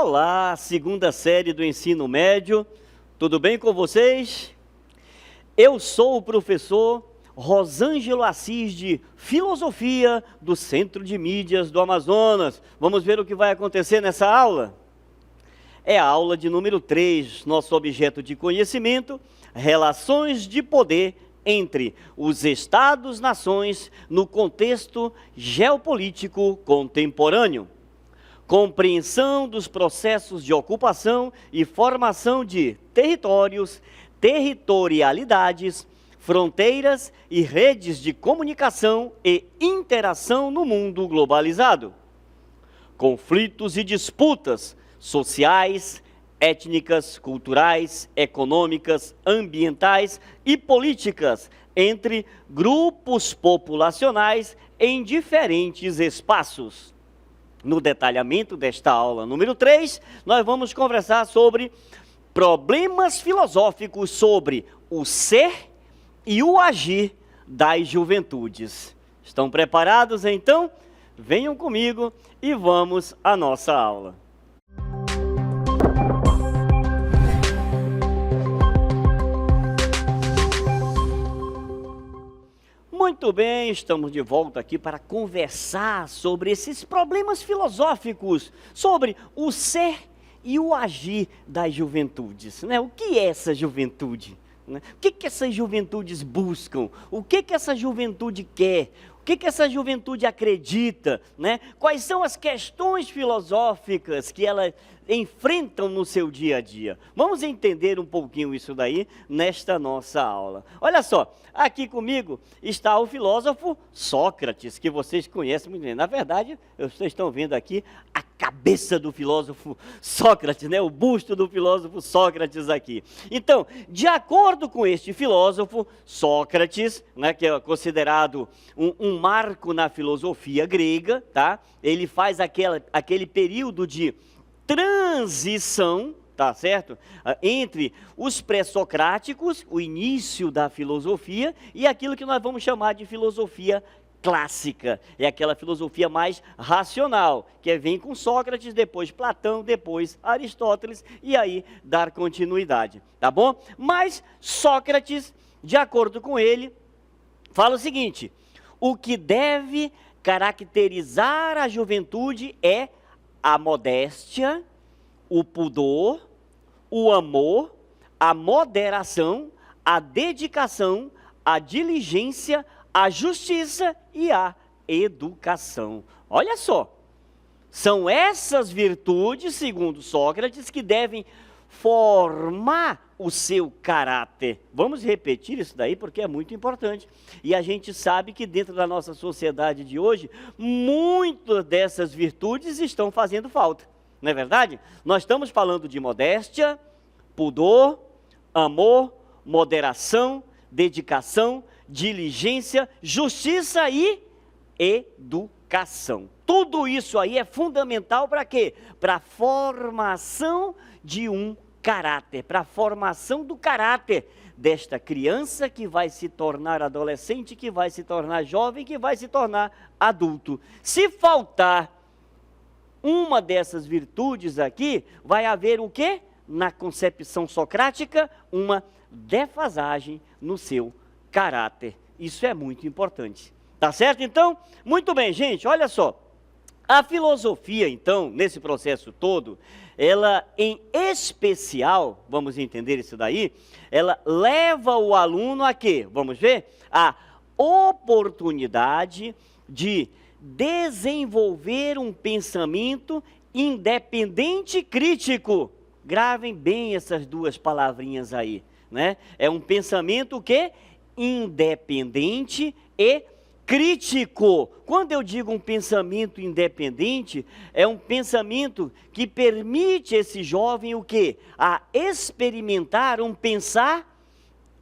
Olá, segunda série do ensino médio, tudo bem com vocês? Eu sou o professor Rosângelo Assis de Filosofia do Centro de Mídias do Amazonas. Vamos ver o que vai acontecer nessa aula? É a aula de número 3, nosso objeto de conhecimento, relações de poder entre os Estados-nações no contexto geopolítico contemporâneo. Compreensão dos processos de ocupação e formação de territórios, territorialidades, fronteiras e redes de comunicação e interação no mundo globalizado. Conflitos e disputas sociais, étnicas, culturais, econômicas, ambientais e políticas entre grupos populacionais em diferentes espaços. No detalhamento desta aula número 3, nós vamos conversar sobre problemas filosóficos sobre o ser e o agir das juventudes. Estão preparados, então? Venham comigo e vamos à nossa aula. Muito bem, estamos de volta aqui para conversar sobre esses problemas filosóficos, sobre o ser e o agir das juventudes, né? O que é essa juventude? Né? O que essas juventudes buscam? O que essa juventude quer? O que essa juventude acredita? Né? Quais são as questões filosóficas que elas enfrentam no seu dia a dia? Vamos entender um pouquinho isso daí nesta nossa aula. Olha só, aqui comigo está o filósofo Sócrates, que vocês conhecem muito bem. Na verdade, vocês estão vendo aqui a cabeça do filósofo Sócrates, né? O busto do filósofo Sócrates aqui. Então, de acordo com este filósofo, Sócrates, né, que é considerado um marco na filosofia grega, tá? Ele faz aquele período de transição, tá certo? Entre os pré-socráticos, o início da filosofia, e aquilo que nós vamos chamar de filosofia clássica. É aquela filosofia mais racional, que vem com Sócrates, depois Platão, depois Aristóteles, e aí dar continuidade, tá bom? Mas Sócrates, de acordo com ele, fala o seguinte: o que deve caracterizar a juventude é a modéstia, o pudor, o amor, a moderação, a dedicação, a diligência, a justiça e a educação. Olha só, são essas virtudes, segundo Sócrates, que devem formar o seu caráter. Vamos repetir isso daí porque é muito importante. E a gente sabe que dentro da nossa sociedade de hoje, muitas dessas virtudes estão fazendo falta. Não é verdade? Nós estamos falando de modéstia, pudor, amor, moderação, dedicação, diligência, justiça e educação. Tudo isso aí é fundamental para quê? Para a formação de um caráter, para a formação do caráter desta criança que vai se tornar adolescente, que vai se tornar jovem, que vai se tornar adulto. Se faltar uma dessas virtudes aqui, vai haver o quê? Na concepção socrática, uma defasagem no seu caráter. Isso é muito importante. Tá certo, então? Muito bem, gente, olha só. A filosofia, então, nesse processo todo, ela, em especial, vamos entender isso daí, ela leva o aluno a quê? Vamos ver? A oportunidade de desenvolver um pensamento independente e crítico. Gravem bem essas duas palavrinhas aí, né? É um pensamento que independente e crítico. Quando eu digo um pensamento independente, é um pensamento que permite esse jovem o quê? A experimentar um pensar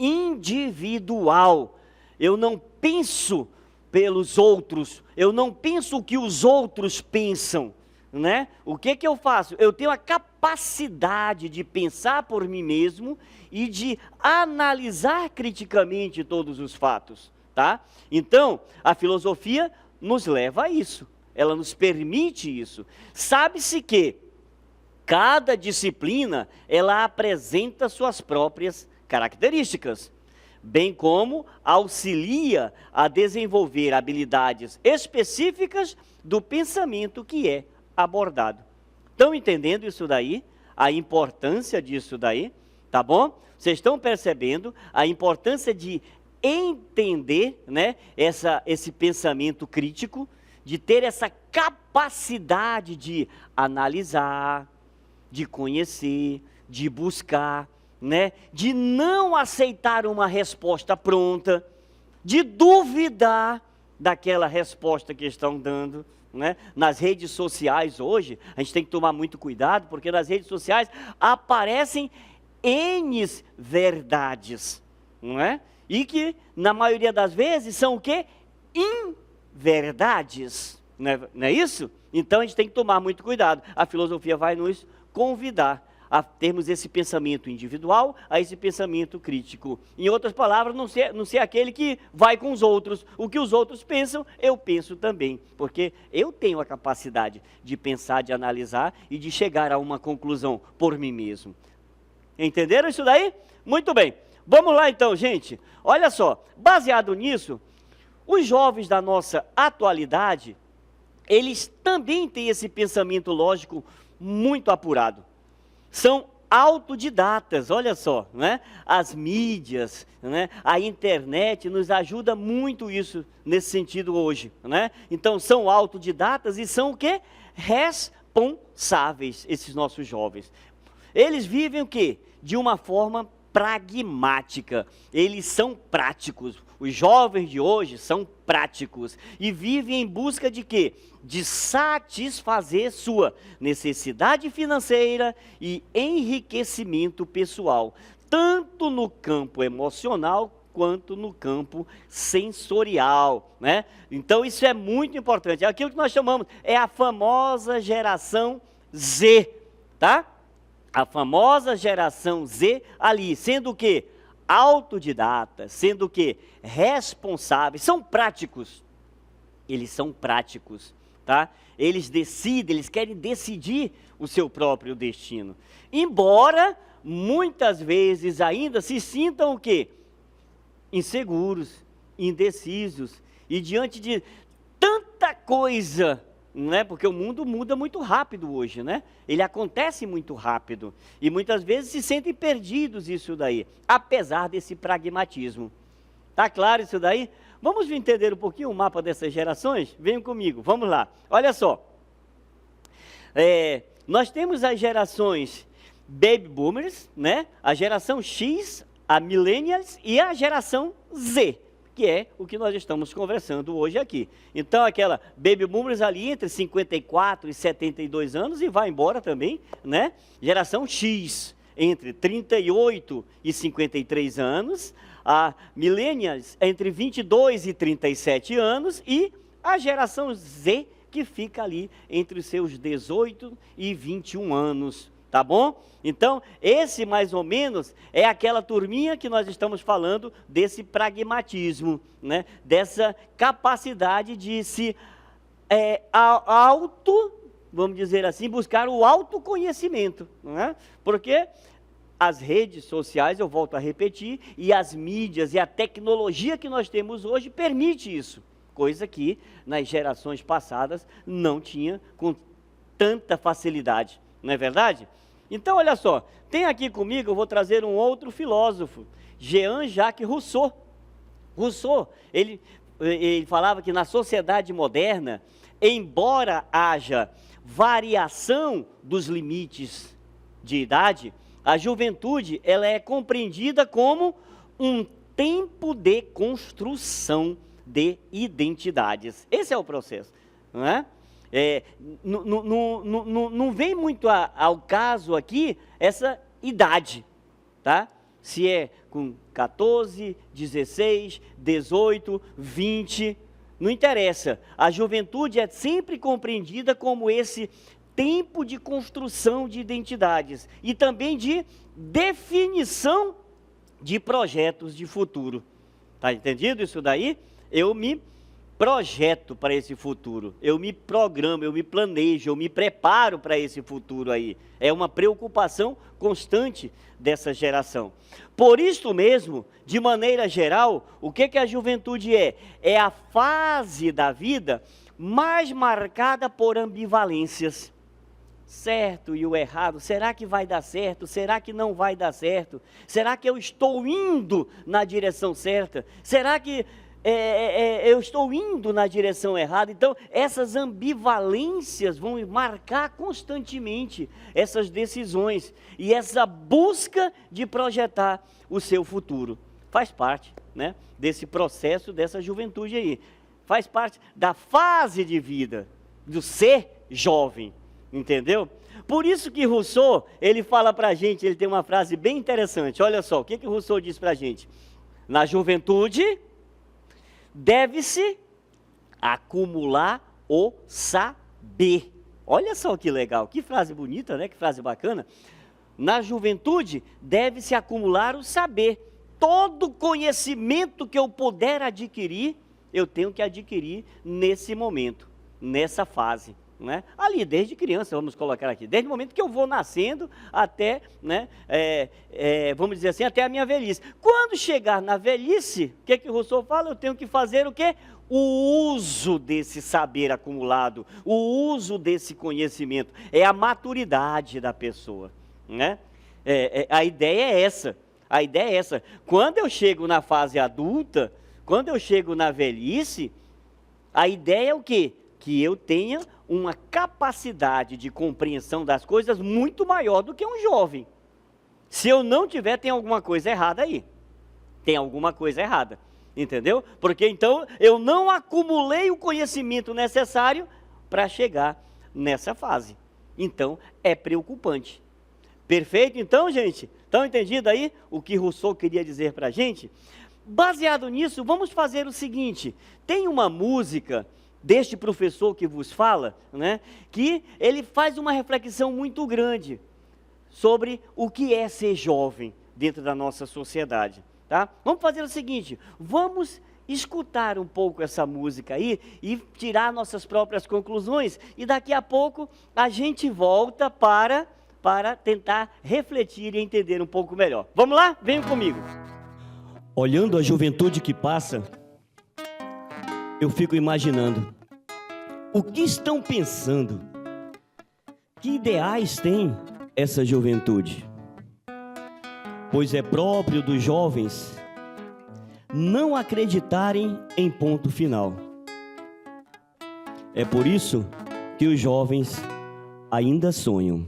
individual. Eu não penso pelos outros, eu não penso o que os outros pensam, né? O que eu faço? Eu tenho a capacidade de pensar por mim mesmo e de analisar criticamente todos os fatos, tá? Então, a filosofia nos leva a isso, ela nos permite isso. Sabe-se que Cada disciplina, ela apresenta suas próprias características, bem como auxilia a desenvolver habilidades específicas do pensamento que é abordado. Estão entendendo isso daí? A importância disso daí, tá bom? Vocês estão percebendo a importância de entender, né, esse pensamento crítico, de ter essa capacidade de analisar, de conhecer, de buscar, né, de não aceitar uma resposta pronta, de duvidar daquela resposta que estão dando, né? Nas redes sociais hoje, a gente tem que tomar muito cuidado, porque nas redes sociais aparecem N verdades, não é? E que, na maioria das vezes, são o quê? Inverdades, não é isso? Então, a gente tem que tomar muito cuidado. A filosofia vai nos convidar a termos esse pensamento individual, a esse pensamento crítico. Em outras palavras, não ser aquele que vai com os outros. O que os outros pensam, eu penso também. Porque eu tenho a capacidade de pensar, de analisar e de chegar a uma conclusão por mim mesmo. Entenderam isso daí? Muito bem. Vamos lá então, gente. Olha só, baseado nisso, os jovens da nossa atualidade, eles também têm esse pensamento lógico muito apurado. São autodidatas, olha só, né? As mídias, né? A internet nos ajuda muito isso, nesse sentido hoje, né? Então, são autodidatas e são o quê? Responsáveis, esses nossos jovens. Eles vivem o quê? De uma forma pragmática, eles são práticos. Os jovens de hoje são práticos e vivem em busca de quê? De satisfazer sua necessidade financeira e enriquecimento pessoal, tanto no campo emocional quanto no campo sensorial, né? Então isso é muito importante. É aquilo que nós chamamos, é a famosa geração Z, tá? A famosa geração Z ali, sendo o quê? Autodidatas, sendo o quê? Responsáveis, são práticos. Eles são práticos, tá? Eles decidem, eles querem decidir o seu próprio destino. Embora, muitas vezes ainda se sintam o quê? Inseguros, indecisos, e diante de tanta coisa, né? Porque o mundo muda muito rápido hoje, né? Ele acontece muito rápido e muitas vezes se sentem perdidos isso daí, apesar desse pragmatismo. Tá claro isso daí? Vamos entender um pouquinho o mapa dessas gerações? Venham comigo, vamos lá. Olha só, nós temos as gerações Baby Boomers, né? A geração X, a Millennials e a geração Z, que é o que nós estamos conversando hoje aqui. Então, aquela Baby Boomers ali entre 54 e 72 anos e vai embora também, né? Geração X, entre 38 e 53 anos, a Millennials entre 22 e 37 anos e a geração Z, que fica ali entre os seus 18 e 21 anos. Tá bom? Então, esse mais ou menos é aquela turminha que nós estamos falando desse pragmatismo, né? Dessa capacidade de se vamos dizer assim, buscar o autoconhecimento, né? Porque as redes sociais, eu volto a repetir, e as mídias e a tecnologia que nós temos hoje permite isso, coisa que nas gerações passadas não tinha com tanta facilidade, não é verdade? Então, olha só, tem aqui comigo, eu vou trazer um outro filósofo, Jean-Jacques Rousseau. Rousseau, ele falava que na sociedade moderna, embora haja variação dos limites de idade, a juventude ela é compreendida como um tempo de construção de identidades. Esse é o processo, não é? Não vem muito ao caso aqui essa idade, tá? Se é com 14, 16, 18, 20, não interessa. A juventude é sempre compreendida como esse tempo de construção de identidades e também de definição de projetos de futuro. Tá entendido isso daí? Eu me projeto para esse futuro, eu me programo, eu me planejo, eu me preparo para esse futuro aí. É uma preocupação constante dessa geração. Por isso mesmo, de maneira geral, o que a juventude é? É a fase da vida mais marcada por ambivalências. Certo e o errado, será que vai dar certo? Será que não vai dar certo? Será que eu estou indo na direção certa? Será que eu estou indo na direção errada? Então, essas ambivalências vão marcar constantemente essas decisões e essa busca de projetar o seu futuro. Faz parte, né, desse processo, dessa juventude aí. Faz parte da fase de vida, do ser jovem, entendeu? Por isso que Rousseau, ele fala para a gente, ele tem uma frase bem interessante. Olha só, o que Rousseau diz para a gente? Na juventude deve-se acumular o saber. Olha só que legal, que frase bonita, né? Que frase bacana. Na juventude deve-se acumular o saber. Todo conhecimento que eu puder adquirir, eu tenho que adquirir nesse momento, nessa fase. Né? Ali, desde criança, vamos colocar aqui, desde o momento que eu vou nascendo até, né, vamos dizer assim, até a minha velhice. Quando chegar na velhice, o que Rousseau fala? Eu tenho que fazer o quê? O uso desse saber acumulado, o uso desse conhecimento, é a maturidade da pessoa, né? A ideia é essa, a ideia é essa. Quando eu chego na fase adulta, quando eu chego na velhice, a ideia é o quê? Que eu tenha uma capacidade de compreensão das coisas muito maior do que um jovem. Se eu não tiver, tem alguma coisa errada aí. Tem alguma coisa errada, entendeu? Porque então eu não acumulei o conhecimento necessário para chegar nessa fase. Então é preocupante. Perfeito? Então, gente, estão entendido aí o que Rousseau queria dizer para a gente? Baseado nisso, vamos fazer o seguinte: tem uma música deste professor que vos fala, né, que ele faz uma reflexão muito grande sobre o que é ser jovem dentro da nossa sociedade, tá? Vamos fazer o seguinte, vamos escutar um pouco essa música aí e tirar nossas próprias conclusões, e daqui a pouco a gente volta para tentar refletir e entender um pouco melhor. Vamos lá? Venham comigo. Olhando a juventude que passa, eu fico imaginando, o que estão pensando? Que ideais tem essa juventude? Pois é próprio dos jovens não acreditarem em ponto final. É por isso que os jovens ainda sonham.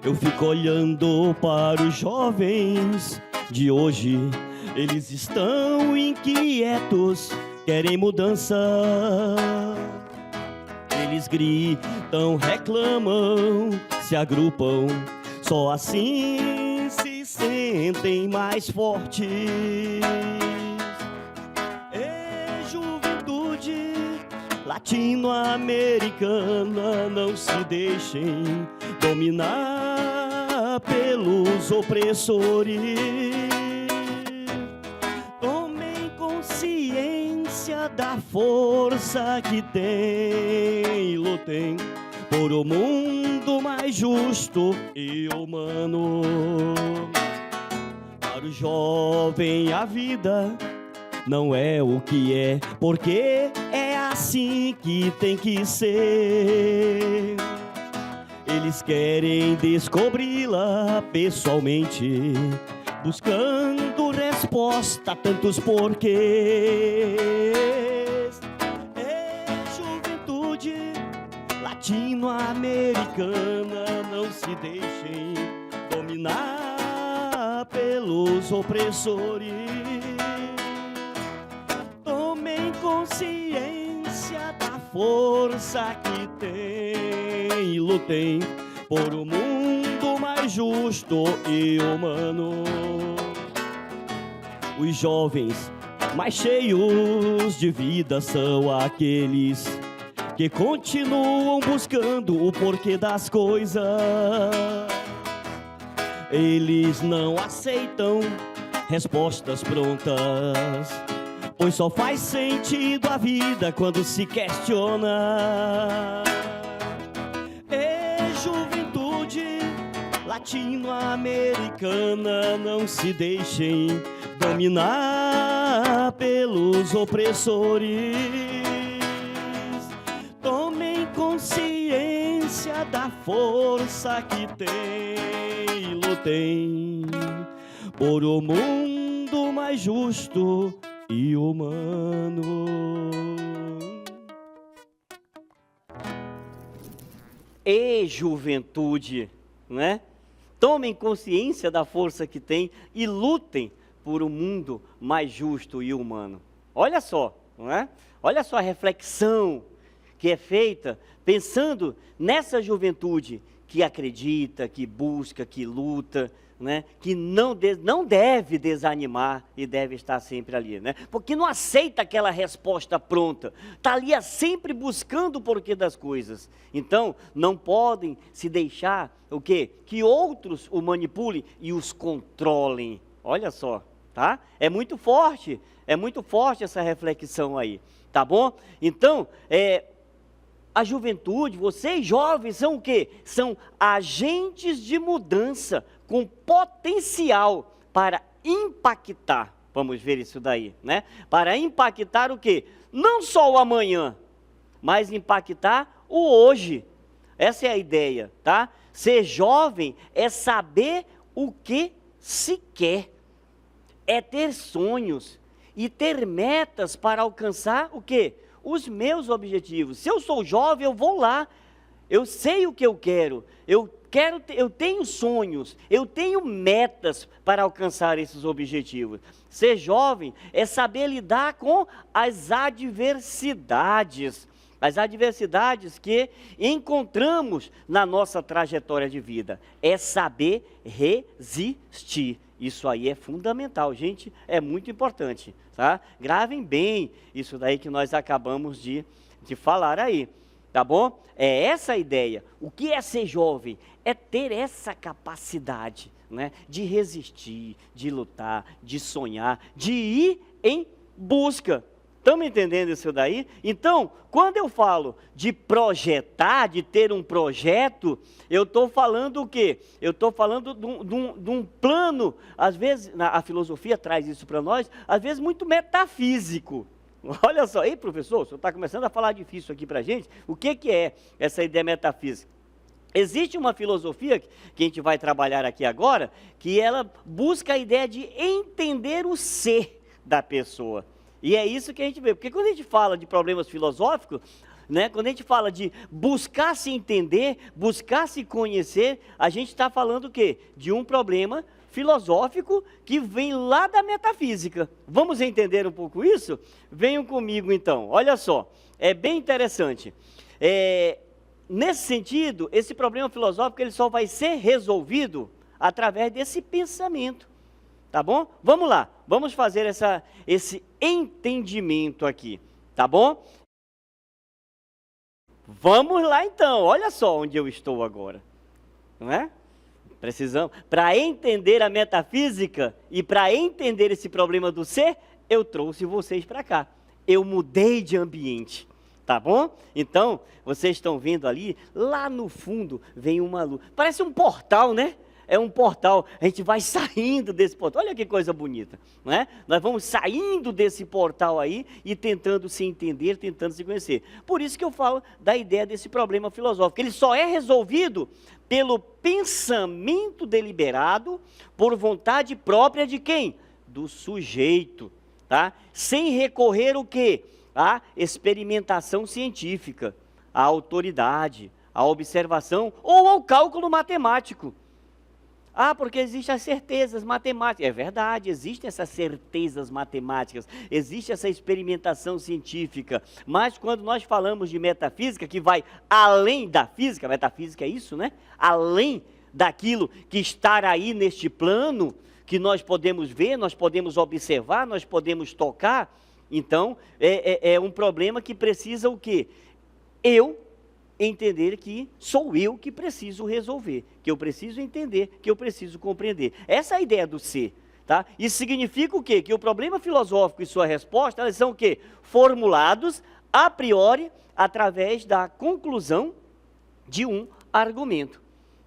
Eu fico olhando para os jovens de hoje, eles estão inquietos, querem mudança. Eles gritam, reclamam, se agrupam, só assim se sentem mais fortes. É juventude latino-americana, não se deixem dominar pelos opressores. Tomem consciência da força que tem, lutem por um mundo mais justo e humano. Para o jovem a vida não é o que é, porque é assim que tem que ser. Eles querem descobri-la pessoalmente, buscando resposta a tantos porquês. É juventude latino-americana, não se deixem dominar pelos opressores. Tomem consciência da força que tem, e lutem por um mundo mais justo e humano. Os jovens mais cheios de vida são aqueles que continuam buscando o porquê das coisas. Eles não aceitam respostas prontas, pois só faz sentido a vida quando se questiona. Juventude latino-americana, não se deixem dominar pelos opressores. Tomem consciência da força que tem e lutem por um mundo mais justo e humano. E juventude, né? Tomem consciência da força que tem e lutem por um mundo mais justo e humano. Olha só, não é? Olha só a reflexão que é feita pensando nessa juventude que acredita, que busca, que luta, né? Que não deve desanimar e deve estar sempre ali, né? Porque não aceita aquela resposta pronta, está ali sempre buscando o porquê das coisas. Então, não podem se deixar o quê? Que outros o manipulem e os controlem. Olha só, tá? É muito forte essa reflexão aí, tá bom? Então, a juventude, vocês jovens são o quê? São agentes de mudança com potencial para impactar. Vamos ver isso daí, né? Para impactar o quê? Não só o amanhã, mas impactar o hoje. Essa é a ideia, tá? Ser jovem é saber o que se quer. É ter sonhos e ter metas para alcançar o quê? Os meus objetivos. Se eu sou jovem, eu vou lá. Eu sei o que eu quero. Eu tenho sonhos, eu tenho metas para alcançar esses objetivos. Ser jovem é saber lidar com as adversidades que encontramos na nossa trajetória de vida. É saber resistir. Isso aí é fundamental, gente, é muito importante, tá? Gravem bem isso daí que nós acabamos de falar aí. Tá bom? É essa a ideia. O que é ser jovem? É ter essa capacidade, né, de resistir, de lutar, de sonhar, de ir em busca. Estão me entendendo isso daí? Então, quando eu falo de projetar, de ter um projeto, eu estou falando o quê? Eu estou falando de um plano, às vezes, a filosofia traz isso para nós, às vezes muito metafísico. Olha só, ei professor, o senhor está começando a falar difícil aqui para a gente, o que é essa ideia metafísica? Existe uma filosofia que a gente vai trabalhar aqui agora, que ela busca a ideia de entender o ser da pessoa, e é isso que a gente vê, porque quando a gente fala de problemas filosóficos, né, quando a gente fala de buscar se entender, buscar se conhecer, a gente está falando o quê? De um problema filosófico que vem lá da metafísica. Vamos entender um pouco isso? Venham comigo então, olha só, é bem interessante. Nesse sentido, esse problema filosófico ele só vai ser resolvido através desse pensamento, tá bom? Vamos lá, vamos fazer esse entendimento aqui, tá bom? Vamos lá então, olha só onde eu estou agora, não é? Precisamos, para entender a metafísica e para entender esse problema do ser, eu trouxe vocês para cá. Eu mudei de ambiente, tá bom? Então, vocês estão vendo ali, lá no fundo vem uma luz. Parece um portal, né? É um portal, a gente vai saindo desse portal, olha que coisa bonita, não é? Nós vamos saindo desse portal aí e tentando se entender, tentando se conhecer. Por isso que eu falo da ideia desse problema filosófico, ele só é resolvido pelo pensamento deliberado, por vontade própria de quem? Do sujeito, tá? Sem recorrer o quê? À experimentação científica, à autoridade, à observação ou ao cálculo matemático. Ah, porque existem as certezas matemáticas. É verdade, existem essas certezas matemáticas, existe essa experimentação científica. Mas quando nós falamos de metafísica, que vai além da física, metafísica é isso, né? Além daquilo que está aí neste plano, que nós podemos ver, nós podemos observar, nós podemos tocar. Então, é um problema que precisa o quê? eu entender que sou eu que preciso resolver, que eu preciso entender, que eu preciso compreender. Essa é a ideia do ser, tá? Isso significa o quê? Que o problema filosófico e sua resposta, elas são o quê? Formulados a priori através da conclusão de um argumento,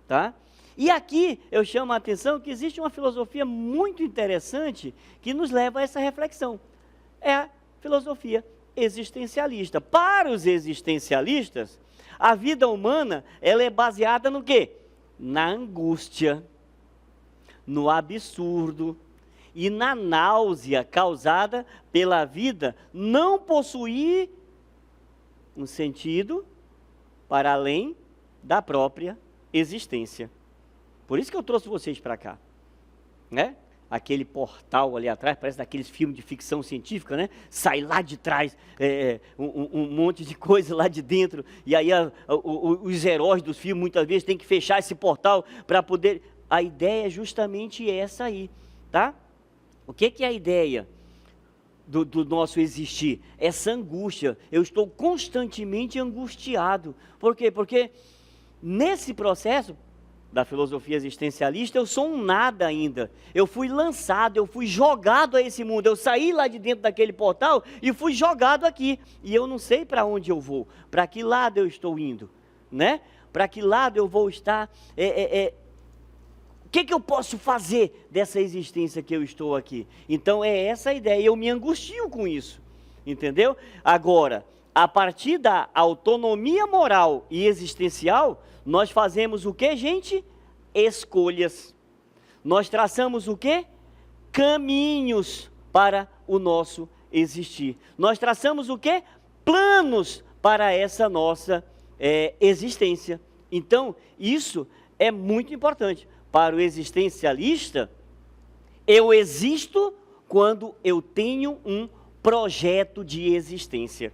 tá? E aqui eu chamo a atenção que existe uma filosofia muito interessante que nos leva a essa reflexão. É a filosofia existencialista. Para os existencialistas, a vida humana, ela é baseada no quê? Na angústia, no absurdo e na náusea causada pela vida não possuir um sentido para além da própria existência. Por isso que eu trouxe vocês para cá, né? Aquele portal ali atrás, parece daqueles filmes de ficção científica, né? Sai lá de trás um monte de coisa lá de dentro, e aí os heróis dos filmes muitas vezes têm que fechar esse portal para poder... A ideia é justamente essa aí, tá? O que é a ideia do nosso existir? Essa angústia. Eu estou constantemente angustiado. Por quê? Porque nesse processo da filosofia existencialista, eu sou um nada ainda. Eu fui lançado, eu fui jogado a esse mundo. Eu saí lá de dentro daquele portal e fui jogado aqui. E eu não sei para onde eu vou, para que lado eu estou indo, né? Para que lado eu vou estar... O que eu posso fazer dessa existência que eu estou aqui? Então é essa a ideia, eu me angustio com isso, entendeu? Agora, a partir da autonomia moral e existencial, nós fazemos o que, gente? Escolhas. Nós traçamos o que? Caminhos para o nosso existir. Nós traçamos o que? Planos para essa nossa existência. Então, isso é muito importante. Para o existencialista, eu existo quando eu tenho um projeto de existência.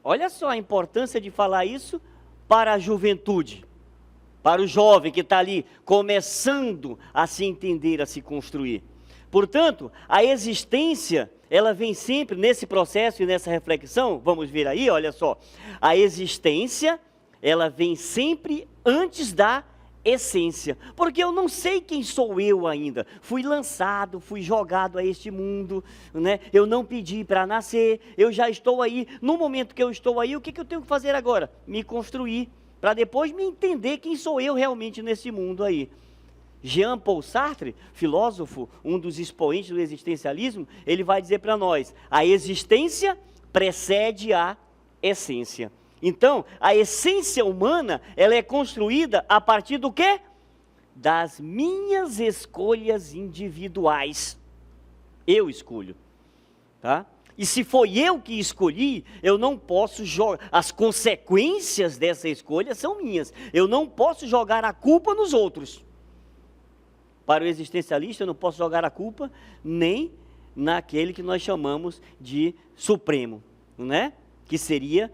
Olha só a importância de falar isso para a juventude, para o jovem que está ali começando a se entender, a se construir. Portanto, a existência, ela vem sempre nesse processo e nessa reflexão, vamos ver aí, olha só, a existência, ela vem sempre antes da essência, porque eu não sei quem sou eu ainda, fui lançado, fui jogado a este mundo, né? Eu não pedi para nascer, eu já estou aí, no momento que eu estou aí, o que eu tenho que fazer agora? Me construir, para depois me entender quem sou eu realmente nesse mundo aí. Jean-Paul Sartre, filósofo, um dos expoentes do existencialismo, ele vai dizer para nós, a existência precede a essência. Então, a essência humana, ela é construída a partir do quê? Das minhas escolhas individuais. Eu escolho, tá? E se foi eu que escolhi, eu não posso jogar, as consequências dessa escolha são minhas. Eu não posso jogar a culpa nos outros. Para o existencialista, eu não posso jogar a culpa nem naquele que nós chamamos de supremo, né? Que seria,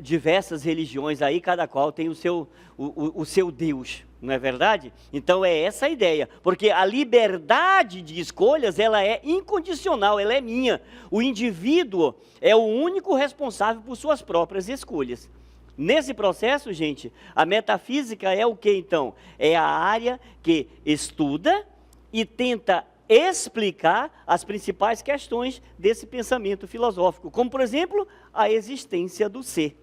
diversas religiões aí, cada qual tem o seu Deus, não é verdade? Então é essa a ideia, porque a liberdade de escolhas, ela é incondicional, ela é minha. O indivíduo é o único responsável por suas próprias escolhas. Nesse processo, gente, a metafísica é o que então? É a área que estuda e tenta explicar as principais questões desse pensamento filosófico, como, por exemplo, a existência do ser,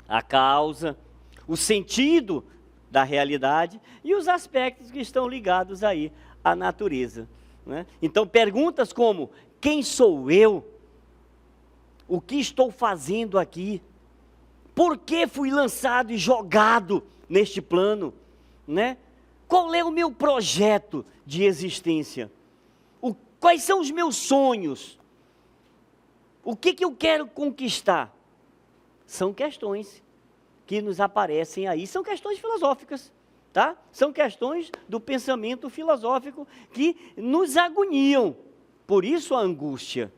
a causa, o sentido da realidade e os aspectos que estão ligados aí à natureza, né? Então, perguntas como, quem sou eu? O que estou fazendo aqui? Por que fui lançado e jogado neste plano, né? Qual é o meu projeto de existência? Quais são os meus sonhos? O que eu quero conquistar? São questões que nos aparecem aí, são questões filosóficas, tá? São questões do pensamento filosófico que nos agoniam, por isso a angústia.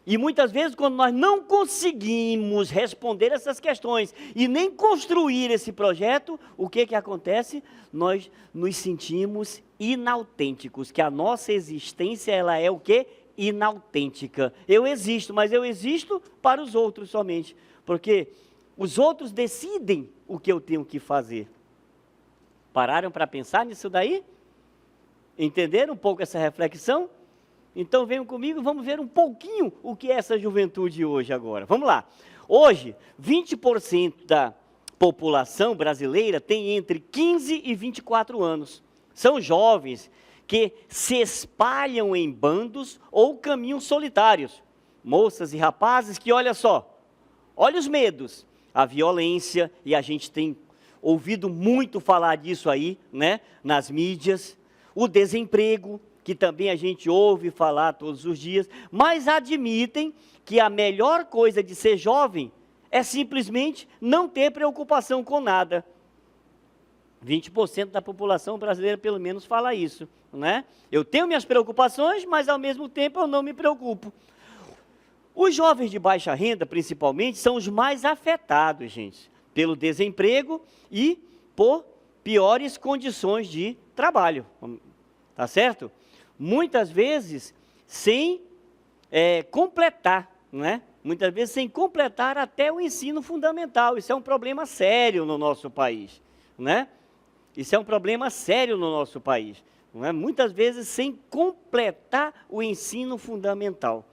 E muitas vezes, quando nós não conseguimos responder essas questões e nem construir esse projeto, o que acontece? Nós nos sentimos inautênticos, que a nossa existência, ela é o quê? inautêntica. Eu existo, mas eu existo para os outros somente, porque os outros decidem o que eu tenho que fazer. Pararam para pensar nisso daí? Entenderam um pouco essa reflexão? Então venham comigo, vamos ver um pouquinho o que é essa juventude hoje agora. Vamos lá. Hoje, 20% da população brasileira tem entre 15 e 24 anos. São jovens que se espalham em bandos ou caminham solitários. Moças e rapazes que, olha só, olha os medos, a violência, e a gente tem ouvido muito falar disso aí, né, nas mídias, o desemprego, que também a gente ouve falar todos os dias, mas admitem que a melhor coisa de ser jovem é simplesmente não ter preocupação com nada. 20% da população brasileira pelo menos fala isso, né? Eu tenho minhas preocupações, mas ao mesmo tempo eu não me preocupo. Os jovens de baixa renda, principalmente, são os mais afetados, gente, pelo desemprego e por piores condições de trabalho, tá certo? Muitas vezes sem completar, né? Muitas vezes sem completar até o ensino fundamental. Isso é um problema sério no nosso país, né? Isso é um problema sério no nosso país, não é? Muitas vezes sem completar o ensino fundamental.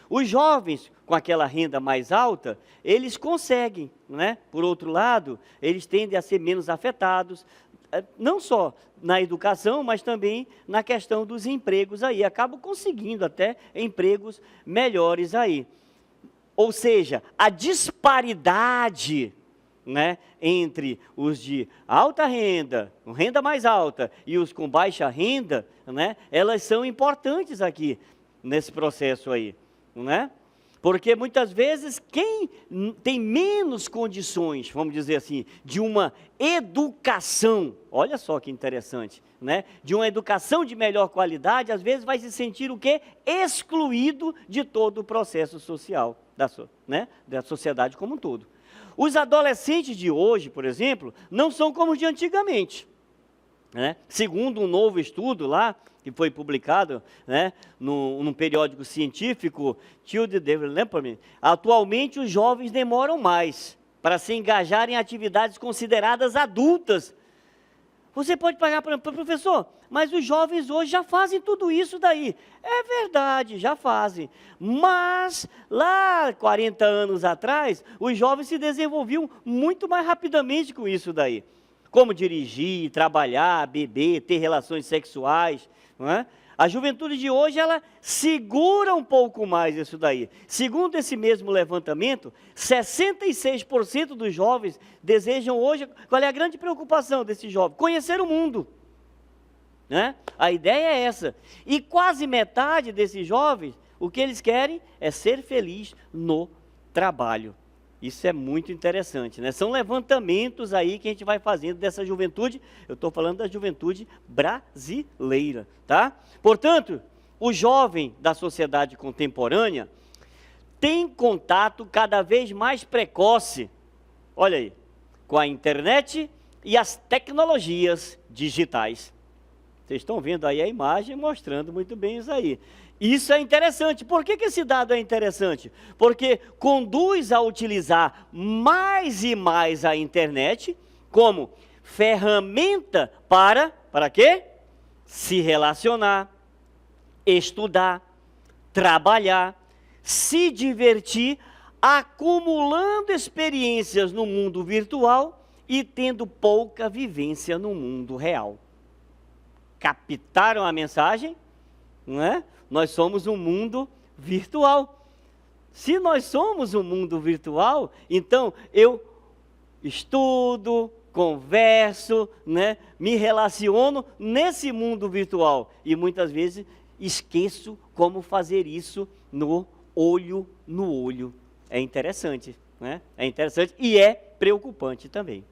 Os jovens com aquela renda mais alta, eles conseguem, né? Por outro lado, eles tendem a ser menos afetados, não só na educação, mas também na questão dos empregos aí. Acabam conseguindo até empregos melhores aí. Ou seja, a disparidade, né, entre os de alta renda, com renda mais alta, e os com baixa renda, né, elas são importantes aqui nesse processo aí, né? Porque muitas vezes quem tem menos condições, vamos dizer assim, de uma educação, olha só que interessante, né? De uma educação de melhor qualidade, às vezes vai se sentir o quê? Excluído de todo o processo social, né? Da sociedade como um todo. Os adolescentes de hoje, por exemplo, não são como os de antigamente, né? Segundo um novo estudo lá, que foi publicado, né, num periódico científico, Child Development, atualmente os jovens demoram mais para se engajar em atividades consideradas adultas. Você pode pagar para professor, mas os jovens hoje já fazem tudo isso daí. É verdade, já fazem. Mas lá 40 anos atrás, os jovens se desenvolviam muito mais rapidamente com isso daí. Como dirigir, trabalhar, beber, ter relações sexuais, não é? A juventude de hoje, ela segura um pouco mais isso daí. Segundo esse mesmo levantamento, 66% dos jovens desejam hoje, qual é a grande preocupação desse jovem? Conhecer o mundo, né? A ideia é essa. E quase metade desses jovens, o que eles querem é ser feliz no trabalho. Isso é muito interessante, né? São levantamentos aí que a gente vai fazendo dessa juventude. Eu estou falando da juventude brasileira, tá? Portanto, o jovem da sociedade contemporânea tem contato cada vez mais precoce, olha aí, com a internet e as tecnologias digitais. Vocês estão vendo aí a imagem mostrando muito bem isso aí. Isso é interessante. Por que esse dado é interessante? Porque conduz a utilizar mais e mais a internet como ferramenta para quê? Se relacionar, estudar, trabalhar, se divertir, acumulando experiências no mundo virtual e tendo pouca vivência no mundo real. Captaram a mensagem? Não é? Nós somos um mundo virtual. Se nós somos um mundo virtual, então eu estudo, converso, né, me relaciono nesse mundo virtual. E muitas vezes esqueço como fazer isso no olho no olho. É interessante, né? É interessante e é preocupante também.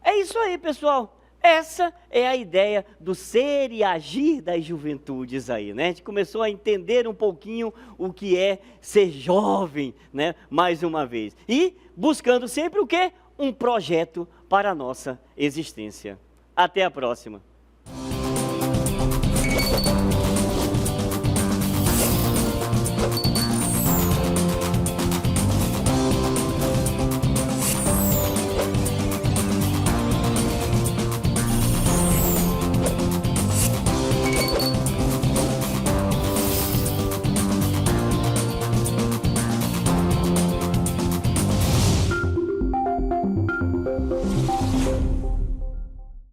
É isso aí, pessoal. Essa é a ideia do ser e agir das juventudes aí, né? A gente começou a entender um pouquinho o que é ser jovem, né? Mais uma vez. E buscando sempre o quê? Um projeto para a nossa existência. Até a próxima.